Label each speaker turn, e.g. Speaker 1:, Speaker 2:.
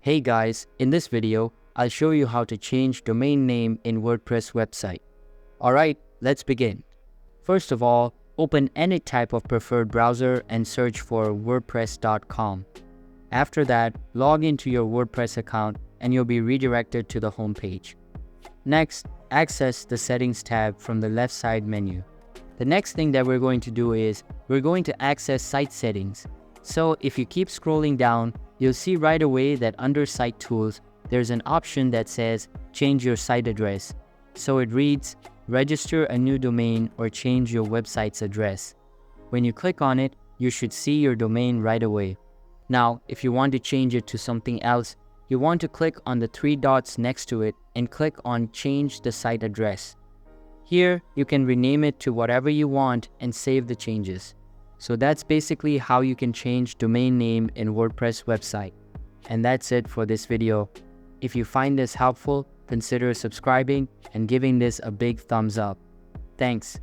Speaker 1: Hey guys, in this video, I'll show you how to change domain name in WordPress website. Alright, let's begin. First of all, open any type of preferred browser and search for wordpress.com. After that, log into your WordPress account and you'll be redirected to the home page. Next, access the Settings tab from the left side menu. The next thing that we're going to do is, we're going to access Site Settings. So if you keep scrolling down, you'll see right away that under Site Tools, there's an option that says Change your site address. So it reads, register a new domain or change your website's address. When you click on it, you should see your domain right away. Now, if you want to change it to something else, you want to click on the three dots next to it and click on Change the site address. Here, you can rename it to whatever you want and save the changes. So that's basically how you can change domain name in WordPress website. And that's it for this video. If you find this helpful, consider subscribing and giving this a big thumbs up. Thanks.